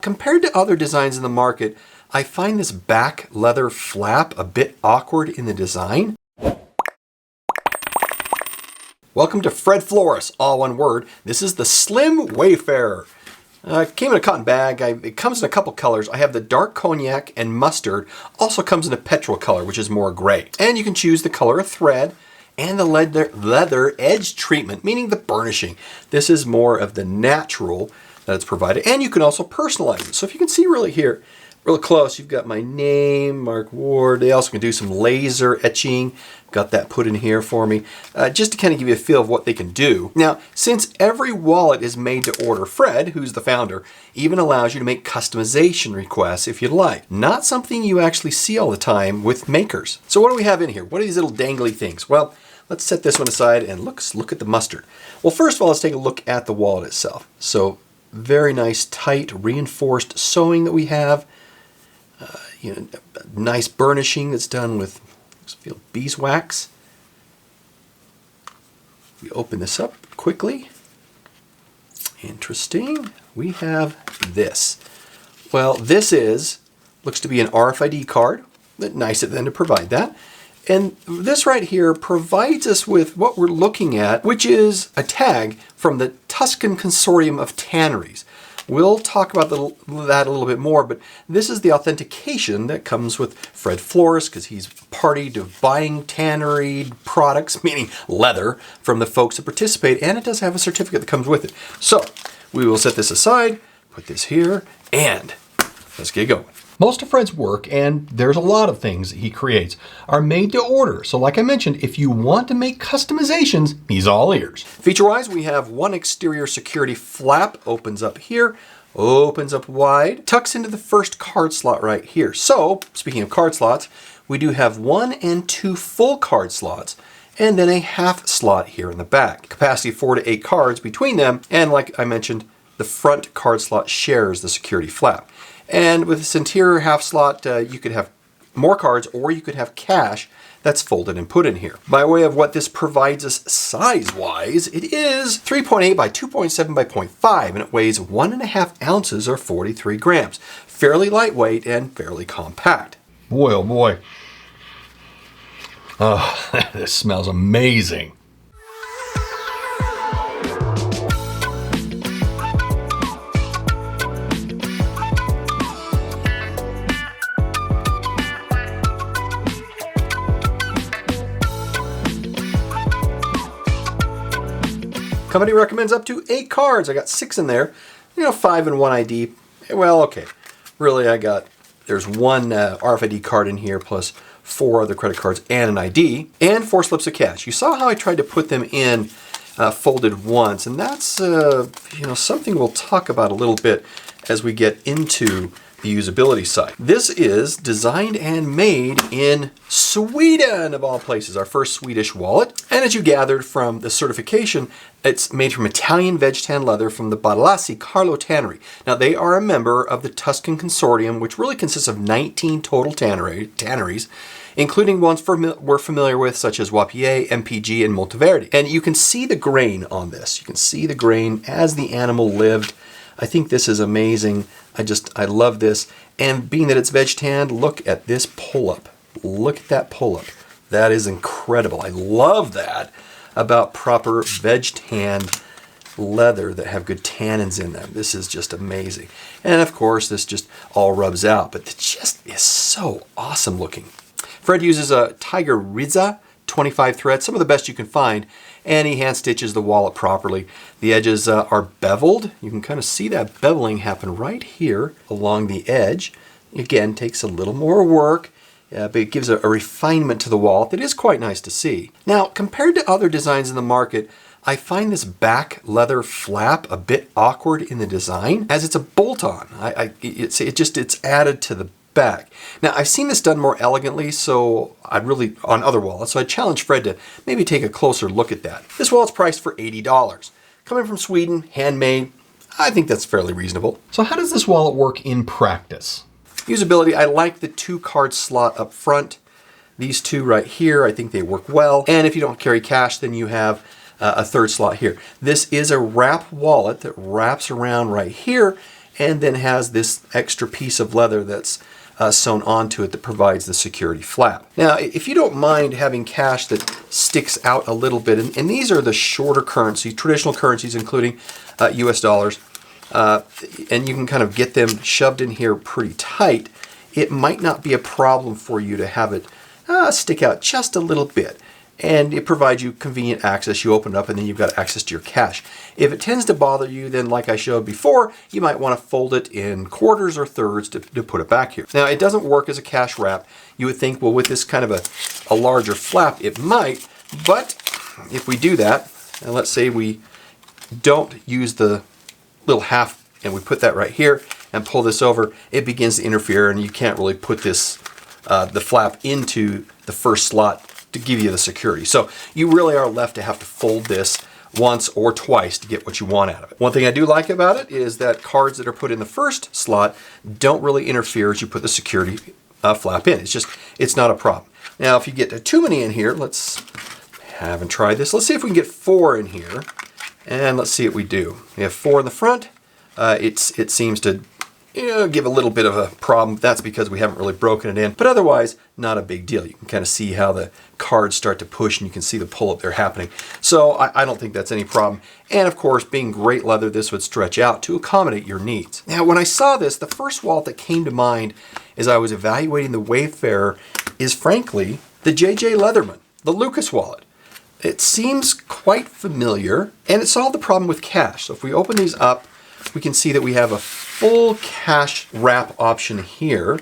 Compared to other designs in the market, I find this back leather flap a bit awkward in the design. Welcome to FredFloris, all one word. This is the Slim Wayfarer. Came in a cotton bag. It comes in a couple colors. I have the dark cognac and mustard. Also comes in a petrol color, which is more gray. And you can choose the color of thread and the leather edge treatment, meaning the burnishing. This is more of the natural that it's provided. And you can also personalize it. So if you can see really here, real close, you've got my name, Mark Ward. They also can do some laser etching. Got that put in here for me, just to kind of give you a feel of what they can do. Now, since every wallet is made to order, Fred, who's the founder, even allows you to make customization requests if you'd like. Not something you actually see all the time with makers. So what do we have in here? What are these little dangly things? Well, let's set this one aside and look at the mustard. Well, first of all, let's take a look at the wallet itself. So very nice, tight, reinforced sewing that we have. Nice burnishing that's done with beeswax. We open this up quickly. Interesting. We have this. Well, this looks to be an RFID card. Nice of them to provide that. And this right here provides us with what we're looking at, which is a tag from the Tuscan Consortium of Tanneries. We'll talk about that a little bit more, but this is the authentication that comes with FredFloris, because he's party to buying tannery products, meaning leather, from the folks that participate, and it does have a certificate that comes with it. So we will set this aside, put this here, and let's get going. Most of Fred's work, and there's a lot of things that he creates, are made to order. So like I mentioned, if you want to make customizations, he's all ears. Feature-wise, we have one exterior security flap, opens up here, opens up wide, tucks into the first card slot right here. So, speaking of card slots, we do have 1 and 2 full card slots, and then a half slot here in the back. Capacity 4 to 8 cards between them, and like I mentioned, the front card slot shares the security flap. And with this interior half slot, you could have more cards or you could have cash that's folded and put in here. By way of what this provides us size-wise, it is 3.8 by 2.7 by 0.5, and it weighs 1.5 ounces or 43 grams. Fairly lightweight and fairly compact. Boy, oh boy. Oh, this smells amazing. Company recommends up to 8 cards. I got 6 in there. 5 and 1 ID. Well, okay. Really, there's one RFID card in here plus 4 other credit cards and an ID and 4 slips of cash. You saw how I tried to put them in folded once, and that's something we'll talk about a little bit as we get into the usability side. This is designed and made in Sweden, of all places, our first Swedish wallet. And as you gathered from the certification, it's made from Italian veg tan leather from the Badalasi Carlo Tannery. Now, they are a member of the Tuscan Consortium, which really consists of 19 total tanneries, including ones we're familiar with, such as Wapier, MPG, and Monteverdi. And you can see the grain on this. You can see the grain as the animal lived. I think this is amazing. I love this. And being that it's veg tanned, look at this pull-up. Look at that pull-up. That is incredible. I love that about proper veg tanned leather that have good tannins in them. This is just amazing. And of course, this just all rubs out, but it just is so awesome looking. Fred uses a Tiger Riza 25 threads, some of the best you can find, and he hand stitches the wallet properly. The edges are beveled. You can kind of see that beveling happen right here along the edge. Again, takes a little more work, but it gives a refinement to the wallet that is quite nice to see. Now, compared to other designs in the market, I find this back leather flap a bit awkward in the design, as it's a bolt-on. It's added to the back. Now, I've seen this done more elegantly, so on other wallets, so I challenge Fred to maybe take a closer look at that. This wallet's priced for $80. Coming from Sweden, handmade, I think that's fairly reasonable. So how does this wallet work in practice? Usability, I like the 2 card slot up front. These 2 right here, I think they work well. And if you don't carry cash, then you have a 3rd slot here. This is a wrap wallet that wraps around right here, and then has this extra piece of leather that's sewn onto it that provides the security flap. Now, if you don't mind having cash that sticks out a little bit, and these are the shorter currencies, traditional currencies, including US dollars, and you can kind of get them shoved in here pretty tight, it might not be a problem for you to have it stick out just a little bit. And it provides you convenient access. You open it up and then you've got access to your cash. If it tends to bother you, then like I showed before, you might want to fold it in quarters or thirds to put it back here. Now, it doesn't work as a cash wrap. You would think, well, with this kind of a larger flap, it might. But if we do that, and let's say we don't use the little half and we put that right here and pull this over, it begins to interfere and you can't really put this, the flap into the first slot to give you the security. So you really are left to have to fold this once or twice to get what you want out of it. One thing I do like about it is that cards that are put in the first slot don't really interfere as you put the security flap in. It's not a problem. Now, if you get too many in here, haven't tried this. Let's see if we can get 4 in here, and let's see what we do. We have 4 in the front. It seems to give a little bit of a problem. That's because we haven't really broken it in, but otherwise not a big deal. You can kind of see how the cards start to push and you can see the pull-up there happening. So I don't think that's any problem. And of course, being great leather, this would stretch out to accommodate your needs. Now, when I saw this, the first wallet that came to mind as I was evaluating the Wayfarer is frankly the J.J. Leatherman, the Lucas wallet. It seems quite familiar and it solved the problem with cash. So if we open these up, we can see that we have a full cash wrap option here.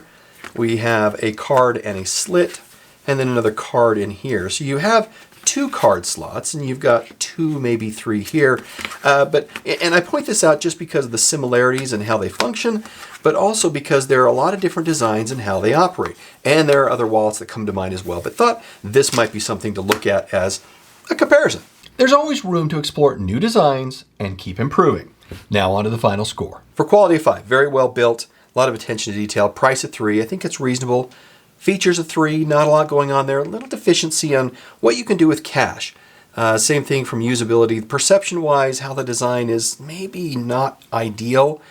We have a card and a slit, and then another card in here. So you have 2 card slots, and you've got 2, maybe 3 here. And I point this out just because of the similarities and how they function, but also because there are a lot of different designs and how they operate. And there are other wallets that come to mind as well, but thought this might be something to look at as a comparison. There's always room to explore new designs and keep improving. Now on to the final score. For quality of 5, very well built, a lot of attention to detail, price of 3, I think it's reasonable. Features of 3, not a lot going on there, a little deficiency on what you can do with cash. Same thing from usability. Perception-wise, how the design is maybe not ideal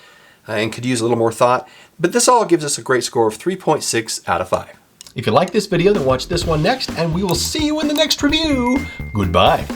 and could use a little more thought, but this all gives us a great score of 3.6 out of 5. If you like this video, then watch this one next, and we will see you in the next review. Goodbye.